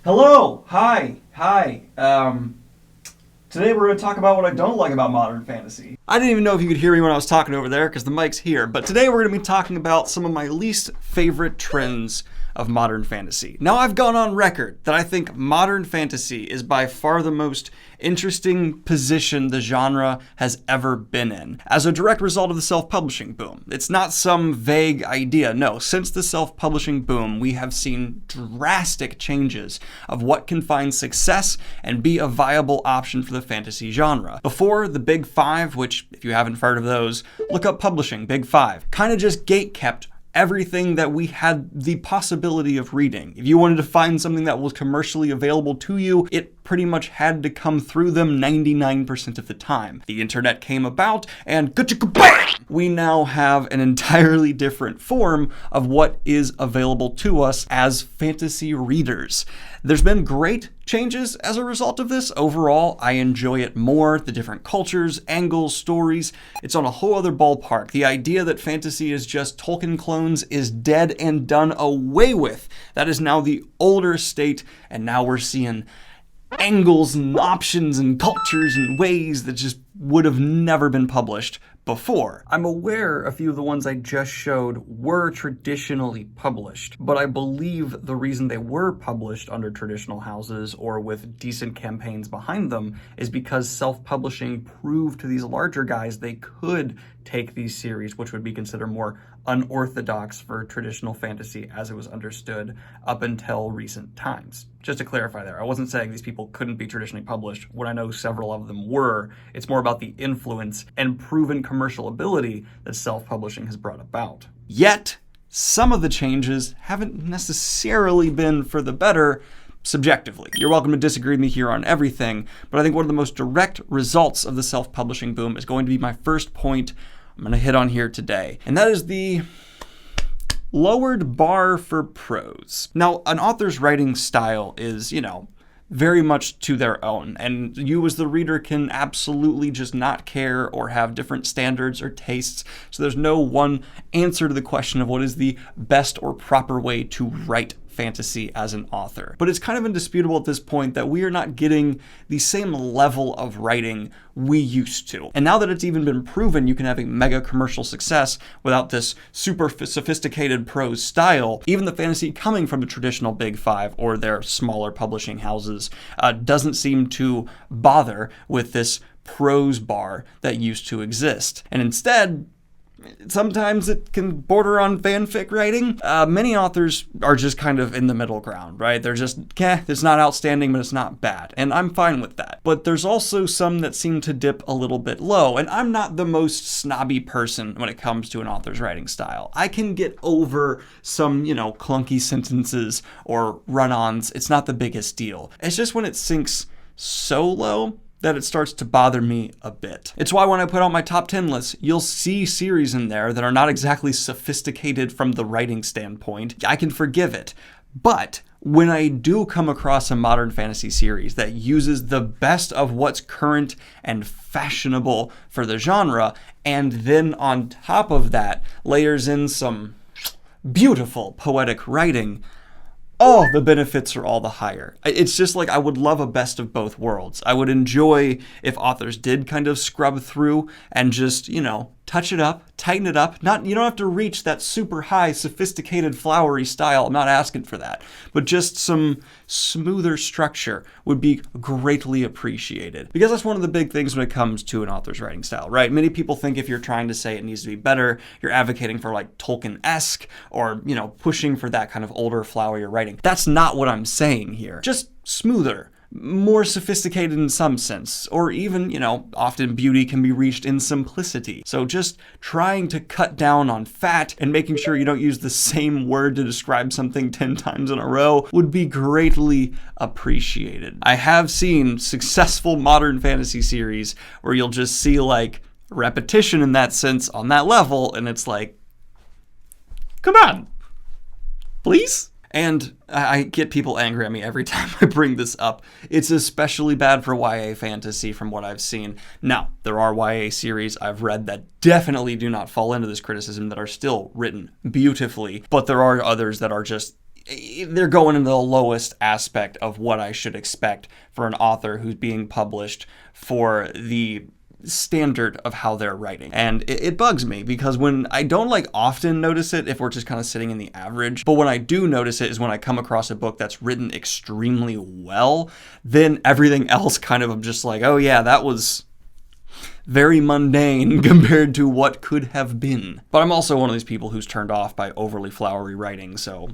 Hello! Hi. Today we're going to talk about what I don't like about modern fantasy. I didn't even know if you could hear me when I was talking over there because the mic's here, but today we're going to be talking about some of my least favorite trends of modern fantasy. Now, I've gone on record that I think modern fantasy is by far the most interesting position the genre has ever been in, as a direct result of the self-publishing boom. It's not some vague idea. No, since the self-publishing boom, we have seen drastic changes of what can find success and be a viable option for the fantasy genre. Before, the Big Five, which, if you haven't heard of those, look up publishing, Big Five, kind of just gatekept everything that we had the possibility of reading. If you wanted to find something that was commercially available to you, it pretty much had to come through them 99% of the time. The internet came about, and we now have an entirely different form of what is available to us as fantasy readers. There's been great changes as a result of this. Overall, I enjoy it more. The different cultures, angles, stories, it's on a whole other ballpark. The idea that fantasy is just Tolkien clones is dead and done away with. That is now the older state, and now we're seeing angles and options and cultures and ways that just would have never been published before. I'm aware a few of the ones I just showed were traditionally published, but I believe the reason they were published under traditional houses or with decent campaigns behind them is because self-publishing proved to these larger guys they could take these series, which would be considered more unorthodox for traditional fantasy as it was understood up until recent times. Just to clarify there, I wasn't saying these people couldn't be traditionally published when I know several of them were. It's more about the influence and proven commercial ability that self-publishing has brought about. Yet, some of the changes haven't necessarily been for the better subjectively. You're welcome to disagree with me here on everything, but I think one of the most direct results of the self-publishing boom is going to be my first point I'm going to hit on here today, and that is the lowered bar for prose. Now, an author's writing style is, very much to their own, and you as the reader can absolutely just not care or have different standards or tastes, so there's no one answer to the question of what is the best or proper way to write fantasy as an author. But it's kind of indisputable at this point that we are not getting the same level of writing we used to. And now that it's even been proven you can have a mega commercial success without this super sophisticated prose style, even the fantasy coming from the traditional Big Five or their smaller publishing houses doesn't seem to bother with this prose bar that used to exist. And instead, sometimes it can border on fanfic writing. Many authors are just kind of in the middle ground, right? They're just, it's not outstanding, but it's not bad. And I'm fine with that. But there's also some that seem to dip a little bit low. And I'm not the most snobby person when it comes to an author's writing style. I can get over some, clunky sentences or run-ons. It's not the biggest deal. It's just when it sinks so low that it starts to bother me a bit. It's why when I put out my top 10 list, you'll see series in there that are not exactly sophisticated from the writing standpoint. I can forgive it. But when I do come across a modern fantasy series that uses the best of what's current and fashionable for the genre, and then on top of that layers in some beautiful poetic writing, the benefits are all the higher. It's just like I would love a best of both worlds. I would enjoy if authors did kind of scrub through and just, touch it up, tighten it up. You don't have to reach that super high, sophisticated, flowery style. I'm not asking for that. But just some smoother structure would be greatly appreciated. Because that's one of the big things when it comes to an author's writing style, right? Many people think if you're trying to say it needs to be better, you're advocating for like Tolkien-esque or, pushing for that kind of older, flowerier writing. That's not what I'm saying here. Just smoother, more sophisticated in some sense, or even, often beauty can be reached in simplicity. So just trying to cut down on fat and making sure you don't use the same word to describe something 10 times in a row would be greatly appreciated. I have seen successful modern fantasy series where you'll just see like repetition in that sense on that level, and it's like, come on, please? And I get people angry at me every time I bring this up. It's especially bad for YA fantasy from what I've seen. Now, there are YA series I've read that definitely do not fall into this criticism that are still written beautifully, but there are others that are just they're going into the lowest aspect of what I should expect for an author who's being published for the standard of how they're writing. And it bugs me because when I don't often notice it if we're just kind of sitting in the average, but when I do notice it is when I come across a book that's written extremely well, then everything else kind of I'm just like, oh yeah, that was very mundane compared to what could have been. But I'm also one of these people who's turned off by overly flowery writing, so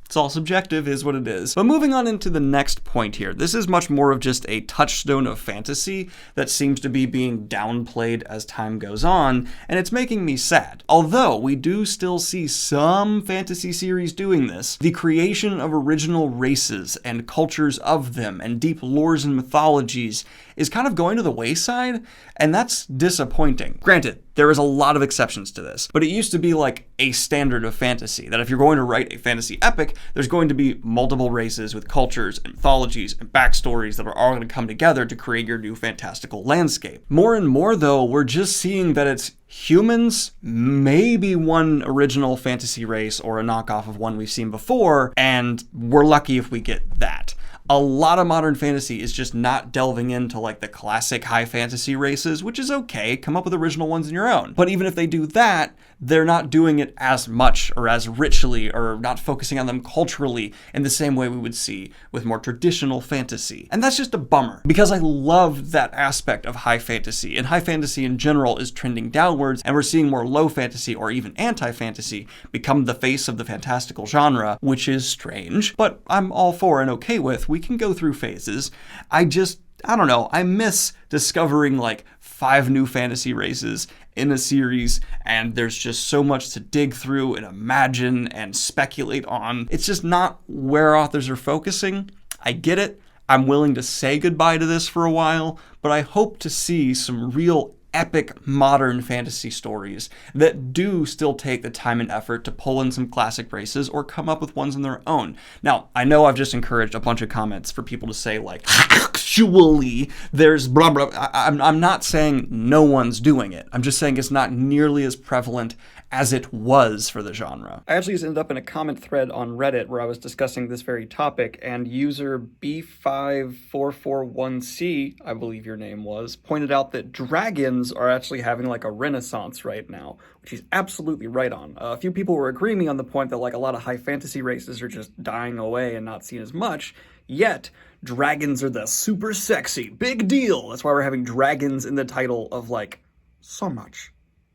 it's all subjective, is what it is. But moving on into the next point here, this is much more of just a touchstone of fantasy that seems to be being downplayed as time goes on, and it's making me sad. Although we do still see some fantasy series doing this, the creation of original races and cultures of them and deep lores and mythologies is kind of going to the wayside, and that's disappointing. Granted, there is a lot of exceptions to this, but it used to be like a standard of fantasy, that if you're going to write a fantasy epic, there's going to be multiple races with cultures and mythologies and backstories that are all going to come together to create your new fantastical landscape. More and more, though, we're just seeing that it's humans, maybe one original fantasy race or a knockoff of one we've seen before, and we're lucky if we get that. A lot of modern fantasy is just not delving into the classic high fantasy races, which is okay, come up with original ones in your own. But even if they do that, they're not doing it as much or as richly or not focusing on them culturally in the same way we would see with more traditional fantasy. And that's just a bummer, because I love that aspect of high fantasy, and high fantasy in general is trending downwards, and we're seeing more low fantasy or even anti-fantasy become the face of the fantastical genre, which is strange, but I'm all for and okay with. We can go through phases. I don't know, I miss discovering 5 new fantasy races in a series, and there's just so much to dig through and imagine and speculate on. It's just not where authors are focusing. I get it. I'm willing to say goodbye to this for a while, but I hope to see some real epic modern fantasy stories that do still take the time and effort to pull in some classic races or come up with ones on their own. Now, I know I've just encouraged a bunch of comments for people to say actually there's blah blah. I'm not saying no one's doing it. I'm just saying it's not nearly as prevalent as it was for the genre. I actually just ended up in a comment thread on Reddit where I was discussing this very topic, and user B5441C, I believe your name was, pointed out that dragons are actually having a renaissance right now, which he's absolutely right on. A few people were agreeing me on the point that a lot of high fantasy races are just dying away and not seen as much, yet dragons are the super sexy, big deal. That's why we're having dragons in the title of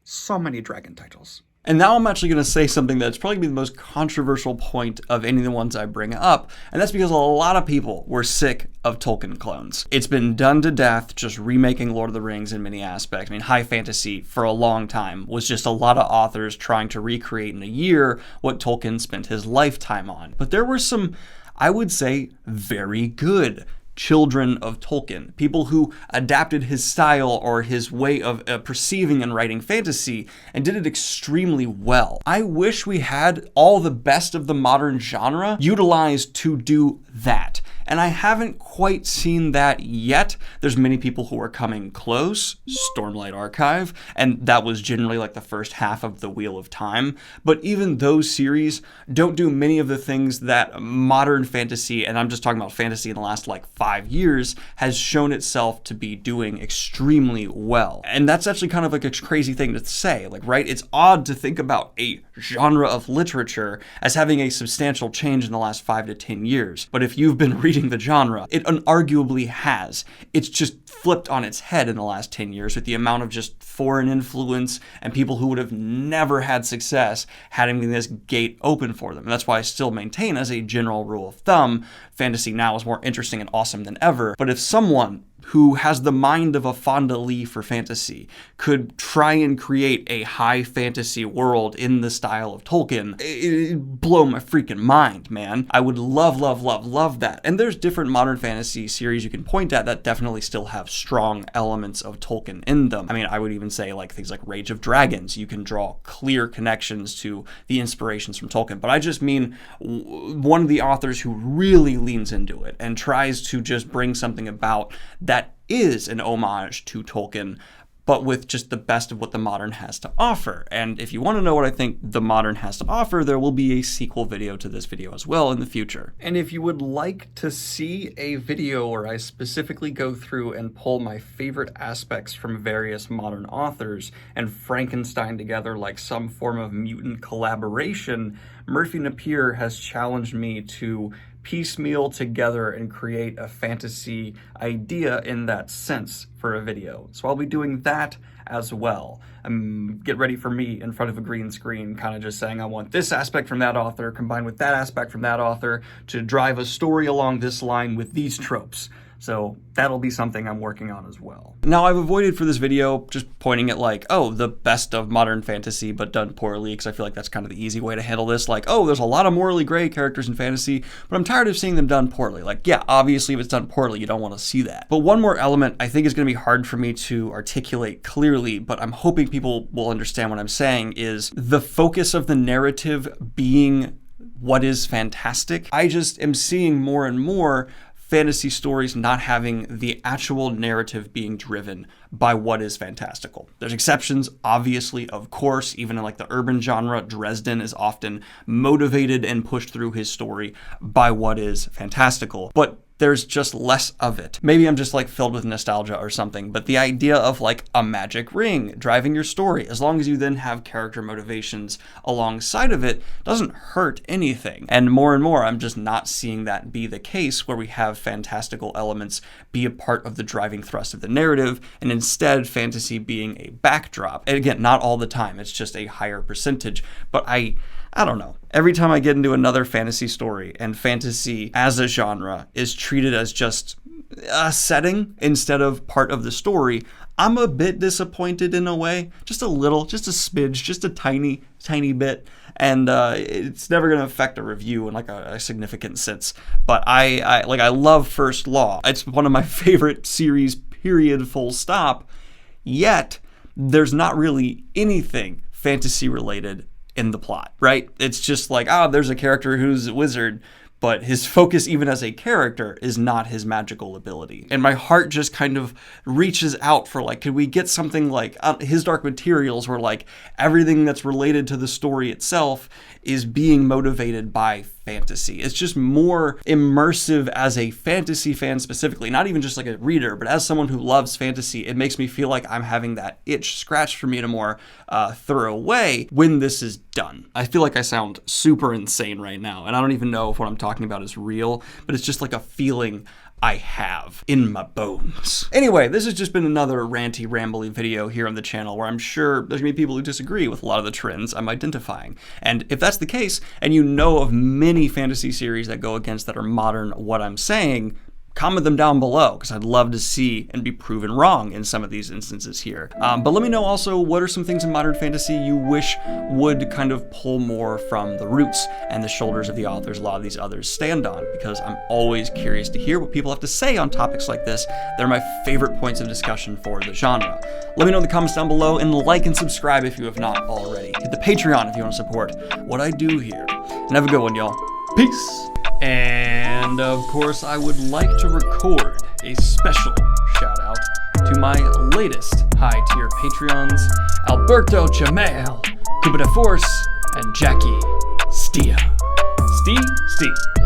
so many dragon titles. And now I'm actually going to say something that's probably going to be the most controversial point of any of the ones I bring up, and that's because a lot of people were sick of Tolkien clones. It's been done to death just remaking Lord of the Rings in many aspects. I mean, high fantasy for a long time was just a lot of authors trying to recreate in a year what Tolkien spent his lifetime on. But there were some, I would say, very good children of Tolkien, people who adapted his style or his way of perceiving and writing fantasy and did it extremely well. I wish we had all the best of the modern genre utilized to do that. And I haven't quite seen that yet. There's many people who are coming close, Stormlight Archive, and that was generally the first half of the Wheel of Time. But even those series don't do many of the things that modern fantasy, and I'm just talking about fantasy in the last 5 years, has shown itself to be doing extremely well. And that's actually kind of a crazy thing to say, right? It's odd to think about a genre of literature as having a substantial change in the last 5 to 10 years. But if you've been reading the genre, it unarguably has. It's just flipped on its head in the last 10 years with the amount of just foreign influence and people who would have never had success having this gate open for them. And that's why I still maintain, as a general rule of thumb, fantasy now is more interesting and awesome than ever. But if someone who has the mind of a Fonda Lee for fantasy could try and create a high fantasy world in the style of Tolkien, it'd blow my freaking mind, man. I would love that. And there's different modern fantasy series you can point at that definitely still have strong elements of Tolkien in them. I mean, I would even say things like Rage of Dragons. You can draw clear connections to the inspirations from Tolkien. But I just mean one of the authors who really leans into it and tries to just bring something about that is an homage to Tolkien, but with just the best of what the modern has to offer. And if you want to know what I think the modern has to offer, there will be a sequel video to this video as well in the future. And if you would like to see a video where I specifically go through and pull my favorite aspects from various modern authors and Frankenstein together like some form of mutant collaboration, Murphy Napier has challenged me to piecemeal together and create a fantasy idea in that sense for a video. So I'll be doing that as well. Get ready for me in front of a green screen, kind of just saying I want this aspect from that author combined with that aspect from that author to drive a story along this line with these tropes. So that'll be something I'm working on as well. Now, I've avoided for this video just pointing at like, oh, the best of modern fantasy, but done poorly, because I feel like that's kind of the easy way to handle this. Like, oh, there's a lot of morally gray characters in fantasy, but I'm tired of seeing them done poorly. Like, yeah, obviously if it's done poorly, you don't want to see that. But one more element I think is going to be hard for me to articulate clearly, but I'm hoping people will understand what I'm saying, is the focus of the narrative being what is fantastic. I just am seeing more and more fantasy stories not having the actual narrative being driven by what is fantastical. There's exceptions, obviously, of course. Even in like the urban genre, Dresden is often motivated and pushed through his story by what is fantastical. But there's just less of it. Maybe I'm just like filled with nostalgia or something, but the idea of like a magic ring driving your story, as long as you then have character motivations alongside of it, doesn't hurt anything. And more, I'm just not seeing that be the case, where we have fantastical elements be a part of the driving thrust of the narrative, and instead fantasy being a backdrop. And again, not all the time, it's just a higher percentage, but I don't know. Every time I get into another fantasy story and fantasy as a genre is treated as just a setting instead of part of the story, I'm a bit disappointed in a way. Just a little, just a smidge, just a tiny bit. And it's never going to affect a review in like a significant sense. But I love First Law. It's one of my favorite series, period, full stop. Yet, there's not really anything fantasy related in the plot, right? It's just like, there's a character who's a wizard, but his focus even as a character is not his magical ability. And my heart just kind of reaches out for like, could we get something like His Dark Materials, where like everything that's related to the story itself is being motivated by fantasy. It's just more immersive as a fantasy fan specifically, not even just like a reader, but as someone who loves fantasy, it makes me feel like I'm having that itch scratched for me in a more thorough way when this is done. I feel like I sound super insane right now, and I don't even know if what I'm talking about is real, but it's just like a feeling I have in my bones. Anyway, this has just been another ranty, rambly video here on the channel, where I'm sure there's gonna be people who disagree with a lot of the trends I'm identifying. And if that's the case, and you know of many fantasy series that go against that are modern what I'm saying, comment them down below, because I'd love to see and be proven wrong in some of these instances here. But let me know also, what are some things in modern fantasy you wish would kind of pull more from the roots and the shoulders of the authors a lot of these others stand on, because I'm always curious to hear what people have to say on topics like this. They're my favorite points of discussion for the genre. Let me know in the comments down below, and like and subscribe if you have not already. Hit the Patreon if you want to support what I do here. And have a good one, y'all. Peace. And of course, I would like to record a special shout out to my latest high tier Patreons, Alberto Jamel, Cupida Force, and Jackie Stia. Steve?